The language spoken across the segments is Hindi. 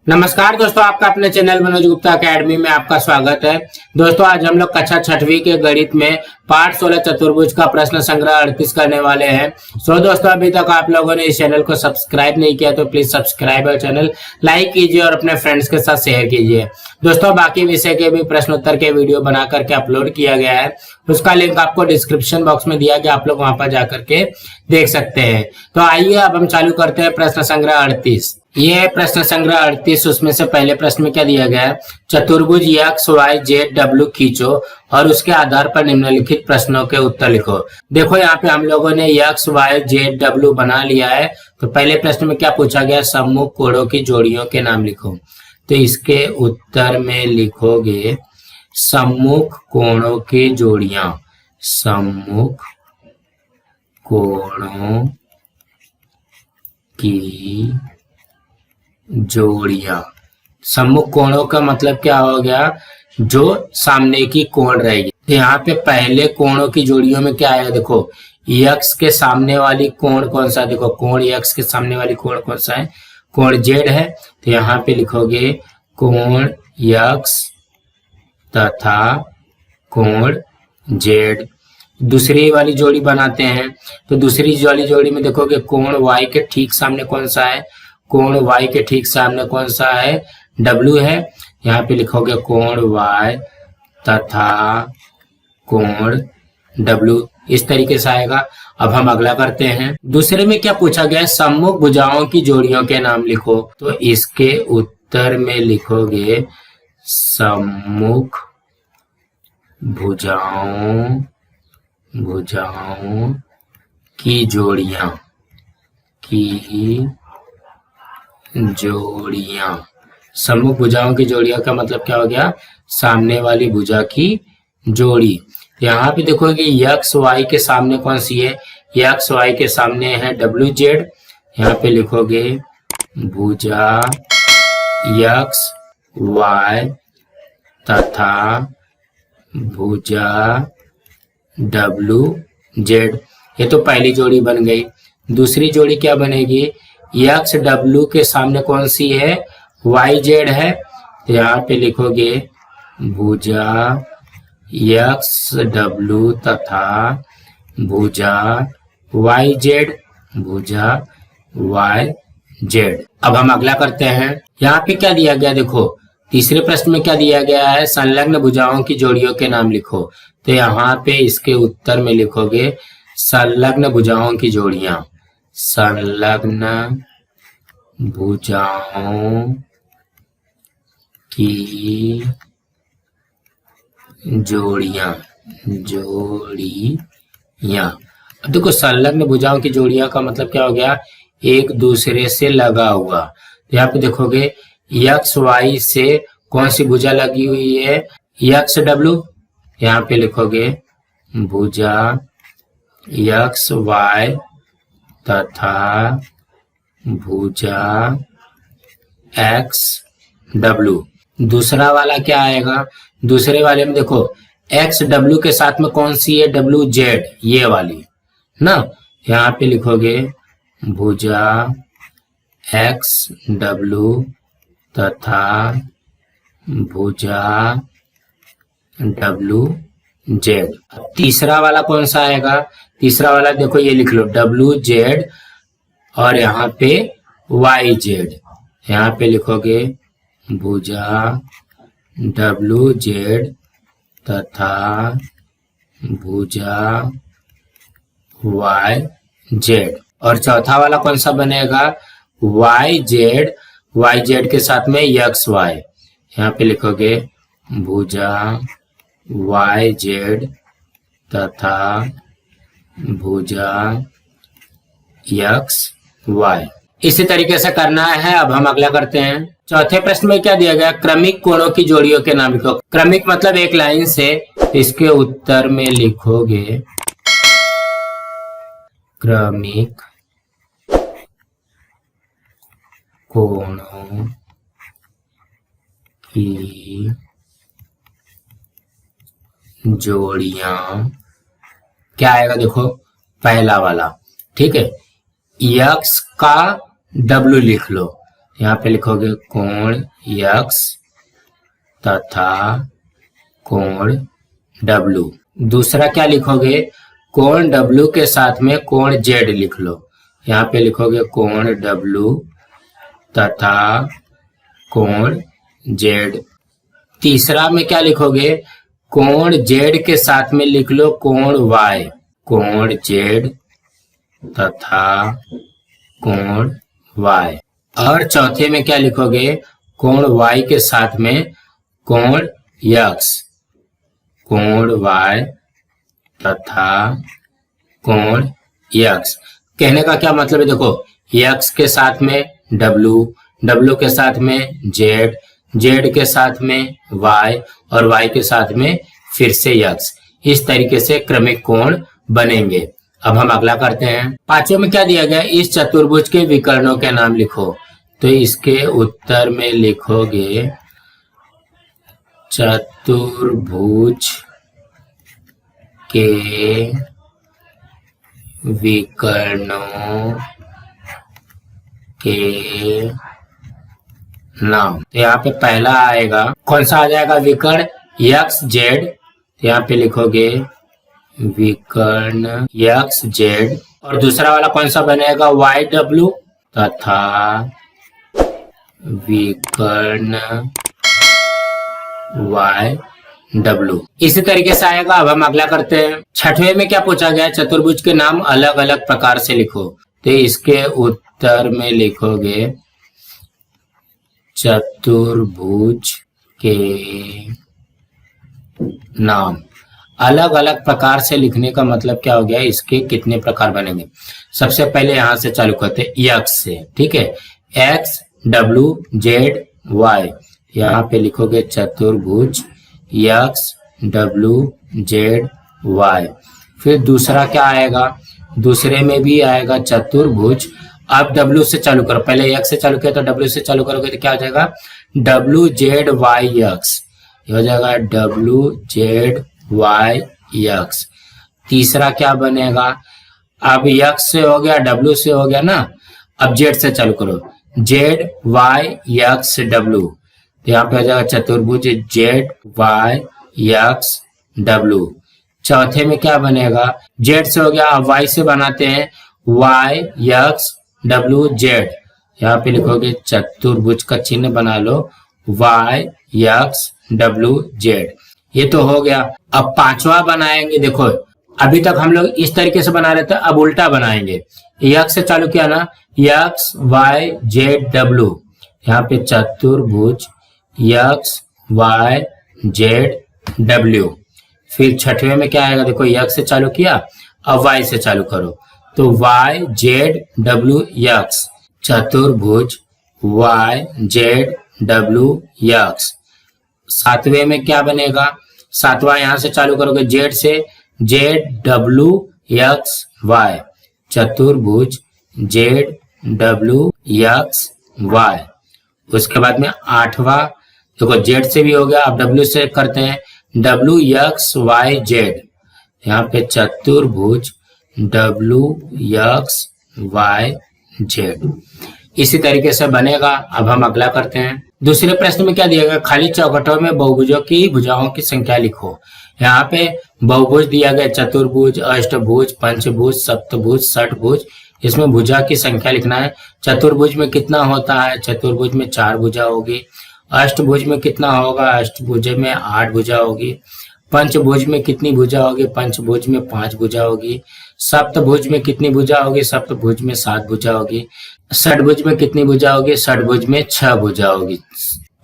नमस्कार दोस्तों, आपका अपने चैनल मनोज गुप्ता अकेडमी में आपका स्वागत है। दोस्तों आज हम लोग कक्षा छठवीं के गणित में पाठ 16 चतुर्भुज का प्रश्न संग्रह 38 करने वाले हैं। दोस्तों अभी तक आप लोगों ने इस चैनल को सब्सक्राइब नहीं किया तो प्लीज सब्सक्राइब और चैनल लाइक कीजिए और अपने फ्रेंड्स के साथ शेयर कीजिए। दोस्तों बाकी विषय के भी प्रश्नोत्तर के वीडियो बना करके अपलोड किया गया है, उसका लिंक आपको डिस्क्रिप्शन बॉक्स में दिया गया, आप लोग वहां पर जाकर के देख सकते हैं। तो आइए अब हम चालू करते हैं प्रश्न संग्रह 38। ये प्रश्न संग्रह 38, उसमें से पहले प्रश्न में क्या दिया गया है, चतुर्भुज एक्स वाई जेड डब्ल्यू खींचो और उसके आधार पर निम्नलिखित प्रश्नों के उत्तर लिखो। देखो यहाँ पे हम लोगों ने एक्स वाई जेड डब्ल्यू बना लिया है। तो पहले प्रश्न में क्या पूछा गया, सम्मुख कोणों की जोड़ियों के नाम लिखो। तो इसके उत्तर में लिखोगे सम्मुख कोणों की जोड़ियां, सम्मुख कोणों की जोड़ियां। सम्मुख कोणों का मतलब क्या हो गया, जो सामने की कोण रहेगी। तो यहाँ पे पहले कोणों की जोड़ियों में क्या आएगा, देखो यक्स के सामने वाली कोण कौन सा है, देखो कोण यक्स के सामने वाली कोण कौन सा है, कोण जेड है। तो यहाँ पे लिखोगे कोण यक्स तथा कोण जेड। दूसरी वाली जोड़ी बनाते हैं। तो दूसरी वाली जोड़ी में देखोगे कोण वाई के ठीक सामने कौन सा है, कोण y के ठीक सामने कौन सा है, W है। यहाँ पे लिखोगे कोण y तथा कोण W, इस तरीके से आएगा। अब हम अगला करते हैं। दूसरे में क्या पूछा गया है, सम्मुख भुजाओं की जोड़ियों के नाम लिखो। तो इसके उत्तर में लिखोगे सम्मुख भुजाओं की जोड़ियां सम्मुख भुजाओं की जोड़ियां का मतलब क्या हो गया, सामने वाली भुजा की जोड़ी। यहाँ पे देखोगे एक्स वाई के सामने कौन सी है, एक्स वाई के सामने है डब्ल्यू जेड। यहाँ पे लिखोगे भुजा एक्स वाई तथा भुजा डब्ल्यू जेड। ये तो पहली जोड़ी बन गई। दूसरी जोड़ी क्या बनेगी, एक्स डब्ल्यू के सामने कौन सी है, वाई जेड है। तो यहाँ पे लिखोगे भुजा एक्स डब्ल्यू तथा भुजा वाई जेड, भुजा वाई जेड। अब हम अगला करते हैं। यहाँ पे क्या दिया गया, देखो तीसरे प्रश्न में क्या दिया गया है, संलग्न भुजाओं की जोड़ियों के नाम लिखो। तो यहाँ पे इसके उत्तर में लिखोगे संलग्न भुजाओं की जोड़ियां, संलग्न भुजाओं की जोड़ियां। अब देखो संलग्न भुजाओं की जोड़ियां का मतलब क्या हो गया, एक दूसरे से लगा हुआ। तो यहाँ पे देखोगे एक्स वाई से कौन सी भुजा लगी हुई है, एक्स डब्ल्यू। यहाँ पे लिखोगे भुजा एक्स वाई तथा भुजा एक्स डब्ल्यू। दूसरा वाला क्या आएगा, दूसरे वाले में देखो एक्स डब्ल्यू के साथ में कौन सी है, डब्ल्यू जेड, ये वाली ना। यहाँ पे लिखोगे भुजा एक्स डब्ल्यू तथा भुजा डब्ल्यू जेड। तीसरा वाला कौन सा आएगा, तीसरा वाला देखो ये लिख लो डब्ल्यू जेड और यहाँ पे वाई जेड। यहाँ पे लिखोगे भुजा डब्ल्यू जेड तथा भुजा वाई जेड। और चौथा वाला कौन सा बनेगा, वाई जेड के साथ में एक्स वाई। यहाँ पे लिखोगे भुजा वाई जेड तथा भुजा एक्स वाई। इसी तरीके से करना है। अब हम अगला करते हैं। चौथे प्रश्न में क्या दिया गया, क्रमिक कोणों की जोड़ियों के नाम लिखो। क्रमिक मतलब एक लाइन से। इसके उत्तर में लिखोगे क्रमिक कोणों की जोड़ियां। क्या आएगा, देखो पहला वाला, ठीक है, यक्स का डब्ल्यू लिख लो। यहाँ पे लिखोगे कोण यक्स तथा कोण डब्लू। दूसरा क्या लिखोगे, कोण डब्लू के साथ में कोण जेड लिख लो। यहाँ पे लिखोगे कोण डब्लू तथा कोण जेड। तीसरा में क्या लिखोगे, कोण जेड के साथ में लिख लो कोण वाई, कोण जेड तथा कोण वाई। और चौथे में क्या लिखोगे, कोण वाई के साथ में कोण यक्स, कोण वाई तथा कोण यक्स। कहने का क्या मतलब है, देखो यक्स के साथ में डब्लू, डब्लू के साथ में जेड, जेड के साथ में वाई और वाई के साथ में फिर से यक्स। इस तरीके से क्रमिक कोण बनेंगे। अब हम अगला करते हैं। पांचवें में क्या दिया गया, इस चतुर्भुज के विकर्णों के नाम लिखो। तो इसके उत्तर में लिखोगे चतुर्भुज के विकर्णों के नाम। तो यहाँ पे पहला आएगा, कौन सा आ जाएगा विकर्ण, यक्स जेड। तो यहाँ पे लिखोगे विकर्ण यक्स जेड। और दूसरा वाला कौन सा बनेगा, वाई डब्लू तथा विकर्ण वाई डब्लू। इसी तरीके से आएगा। अब हम अगला करते हैं। छठवें में क्या पूछा गया, चतुर्भुज के नाम अलग अलग प्रकार से लिखो। तो इसके उत्तर में लिखोगे चतुर्भुज के नाम अलग अलग प्रकार से लिखने का मतलब क्या हो गया, इसके कितने प्रकार बनेंगे। सबसे पहले यहां से चालू करते हैं यक्स से, ठीक है। एक्स डब्लू जेड वाई, यहाँ पे लिखोगे चतुर्भुज यक्स डब्लू जेड वाई। फिर दूसरा क्या आएगा, दूसरे में भी आएगा चतुर्भुज। अब डब्लू से चालू करो, पहले एक्स से चालू किया तो डब्लू से चालू करोगे तो क्या हो जाएगा, डब्लू जेड वाई यक्स, ये हो जाएगा डब्लू जेड वाई यक्स। तीसरा क्या बनेगा, अब यक्स से हो गया, डब्लू से हो गया ना, अब जेड से चालू करो, जेड वाई यक्स डब्लू। तो यहाँ पे हो जाएगा चतुर्भुज जेड वाई यक्स डब्लू। चौथे में क्या बनेगा, जेड से हो गया, अब वाई से बनाते हैं, वाई यक्स डब्लू जेड। यहाँ पे लिखोगे चतुर्भुज का चिन्ह बना लो, वाई यक्स डब्लू जेड। ये तो हो गया। अब पांचवा बनाएंगे। देखो अभी तक हम लोग इस तरीके से बना रहे थे, अब उल्टा बनाएंगे। यक्स से चालू किया ना, यक्स वाई जेड डब्लू, यहाँ पे चतुर्भुज यक्स वाई जेड डब्ल्यू। फिर छठवें में क्या आएगा, देखो यक्स से चालू किया, अब वाई से चालू करो, तो वाई जेड डब्ल्यू यक्स, चतुर्भुज वाई जेड डब्ल्यू यक्स। सातवें में क्या बनेगा, सातवां यहां से चालू करोगे जेड से, जेड डब्ल्यू यक्स वाई, चतुर्भुज जेड डब्ल्यू यक्स वाई। उसके बाद में आठवां, देखो जेड से भी हो गया, अब डब्ल्यू से करते हैं, डब्ल्यू यक्स वाई जेड, यहाँ पे चतुर्भुज डब्ल्यू यक्स वाई जेड। इसी तरीके से बनेगा। अब हम अगला करते हैं। दूसरे प्रश्न में क्या दिया गया, खाली चौखटों में बहुभुजों की भुजाओं की संख्या लिखो। यहाँ पे बहुभुज दिया गया, चतुर्भुज, अष्टभुज, पंचभुज, सप्तभुज, षटभुज। इसमें भुजा की संख्या लिखना है। चतुर्भुज में कितना होता है, चतुर्भुज में 4 भुजा होगी। अष्टभुज में कितना होगा, अष्टभुज में 8 भुजा होगी। पंचभुज में कितनी भुजा होगी, पंचभुज में 5 भुजा होगी। सप्तभुज में कितनी भुजा होगी, सप्तभुज में 7 भुजा होगी। षटभुज में कितनी भुजा होगी, षटभुज में 6 भुजा होगी।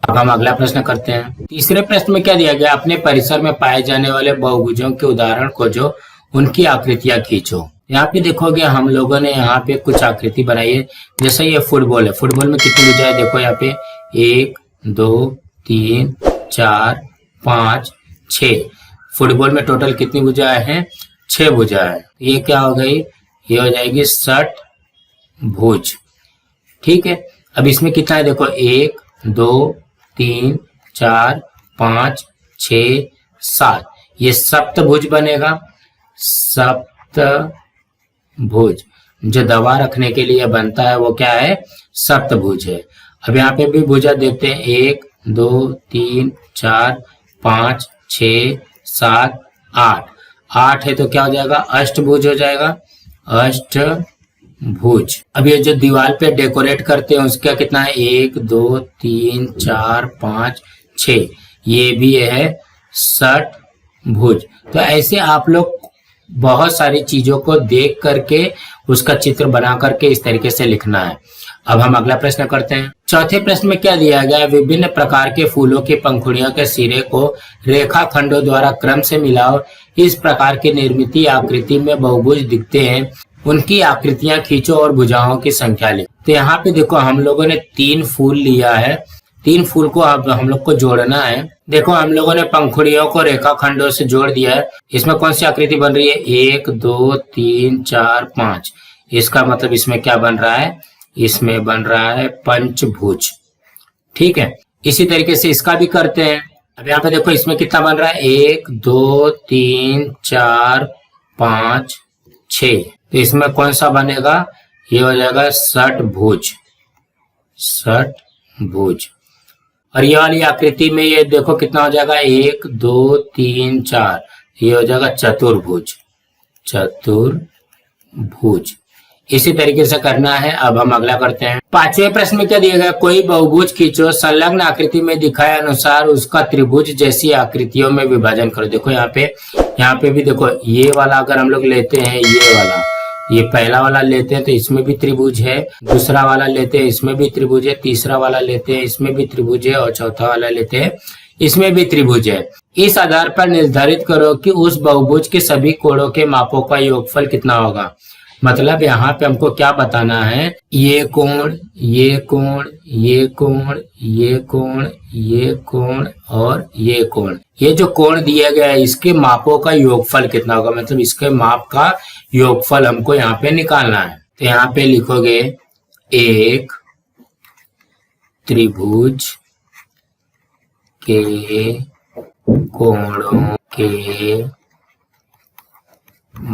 अब हम अगला प्रश्न करते हैं। तीसरे प्रश्न में क्या दिया गया, अपने परिसर में पाए जाने वाले बहुभुजों के उदाहरण खोजो, उनकी आकृतियां खींचो। यहाँ पे देखोगे हम लोगों ने यहाँ पे कुछ आकृति बनाई है। जैसे ये फुटबॉल है, फुटबॉल में कितनी भुजा है, देखो यहाँ पे 1 2 3 4 5 6। फुटबॉल में टोटल कितनी भुजाएं हैं, 6 भुजाएं। ये क्या हो गई, ये हो जाएगी षटभुज। ठीक है। अब इसमें कितना है, देखो 1 2 3 4 5 6 7, ये सप्तभुज बनेगा। सप्तभुज जो दवा रखने के लिए बनता है वो क्या है, सप्तभुज है। अब यहाँ पे भी भुजा देखते हैं, 1 2 3 4 5 6 7 8, 8 है तो क्या हो जाएगा, अष्टभुज हो जाएगा, अष्टभुज। अब ये जो दीवार पे डेकोरेट करते हैं उसका कितना है, 1 2 3 4 5 6, ये भी है षटभुज। तो ऐसे आप लोग बहुत सारी चीजों को देख करके उसका चित्र बना करके इस तरीके से लिखना है। अब हम अगला प्रश्न करते हैं। चौथे प्रश्न में क्या दिया गया है, विभिन्न प्रकार के फूलों की पंखुड़ियों के सिरे को रेखा खंडों द्वारा क्रम से मिलाओ, इस प्रकार की निर्मित आकृति में बहुभुज दिखते हैं, उनकी आकृतियां खींचो और भुजाओं की संख्या लिखो। तो यहाँ पे देखो हम लोगों ने 3 फूल लिया है, 3 फूल को अब हम लोग को जोड़ना है। देखो हम लोगों ने पंखुड़ियों को रेखा खंडों से जोड़ दिया है, इसमें कौन सी आकृति बन रही है, 1 2 3 4 5, इसका मतलब इसमें क्या बन रहा है, इसमें बन रहा है पंचभुज। ठीक है, इसी तरीके से इसका भी करते हैं। अब यहाँ पे देखो इसमें कितना बन रहा है, 1 2 3 4 5 6, तो इसमें कौन सा बनेगा, ये हो जाएगा षटभुज, षटभुज। और ये वाली आकृति में ये देखो कितना हो जाएगा, 1 2 3 4, ये हो जाएगा चतुर्भुज, चतुर्भुज। इसी तरीके से करना है। अब हम अगला करते हैं। 5वें प्रश्न में क्या दिया गया, कोई बहुभुज खींचो, संलग्न आकृति में दिखाए अनुसार उसका त्रिभुज जैसी आकृतियों में विभाजन करो। देखो यहाँ पे भी देखो, ये वाला अगर हम लोग लेते हैं, ये वाला, ये पहला वाला लेते हैं तो इसमें भी त्रिभुज है, दूसरा वाला लेते हैं इसमें भी त्रिभुज है, तीसरा वाला लेते हैं इसमें भी त्रिभुज है, और चौथा वाला लेते हैं इसमें भी त्रिभुज है। इस आधार पर निर्धारित करो कि उस बहुभुज के सभी कोणों के मापों का योगफल कितना होगा। मतलब यहाँ पे हमको क्या बताना है, ये कोण, ये कोण, ये कोण, ये कोण, ये कोण और ये कोण, ये जो कोण दिया गया है इसके मापों का योगफल कितना होगा, मतलब इसके माप का योगफल हमको यहाँ पे निकालना है। तो यहाँ पे लिखोगे एक त्रिभुज के कोणों के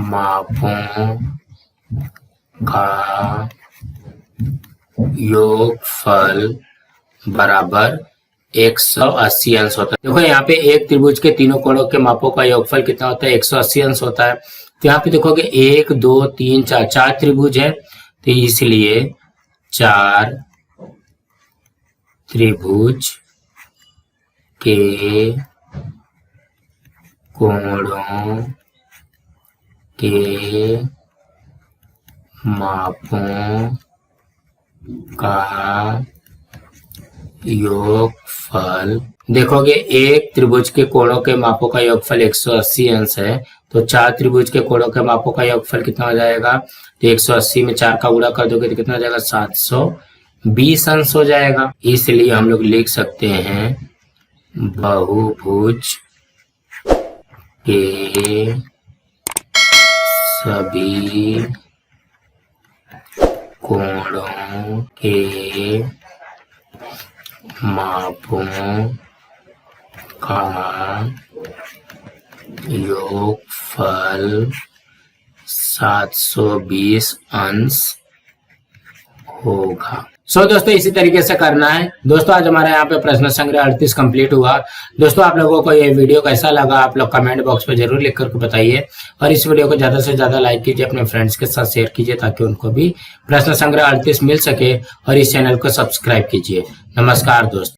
मापों का योगफल बराबर 180 अंश होता है। देखो यहाँ पे एक त्रिभुज के तीनों कोणों के मापों का योगफल कितना होता है, 180 अंश होता है। तो यहाँ पे देखोगे 1 2 3 4, 4 त्रिभुज है, तो इसलिए 4 त्रिभुज के कोणों के मापों का योगफल, देखोगे एक त्रिभुज के कोणों के मापों का योगफल 180 अंश है, तो 4 त्रिभुज के कोणों के मापों का योगफल कितना हो जाएगा, तो 180 में 4 का गुणा कर दोगे तो कितना हो जाएगा, 720 अंश हो जाएगा। इसलिए हम लोग लिख सकते हैं बहुभुज के सभी कोणों के मापों का योगफल 720 अंश होगा। दोस्तों इसी तरीके से करना है। दोस्तों आज हमारा यहाँ पे प्रश्न संग्रह 38 कंप्लीट हुआ। दोस्तों आप लोगों को ये वीडियो कैसा लगा आप लोग कमेंट बॉक्स में जरूर लिख करके बताइए, और इस वीडियो को ज्यादा से ज्यादा लाइक कीजिए, अपने फ्रेंड्स के साथ शेयर कीजिए ताकि उनको भी प्रश्न संग्रह 38 मिल सके, और इस चैनल को सब्सक्राइब कीजिए। नमस्कार दोस्तों।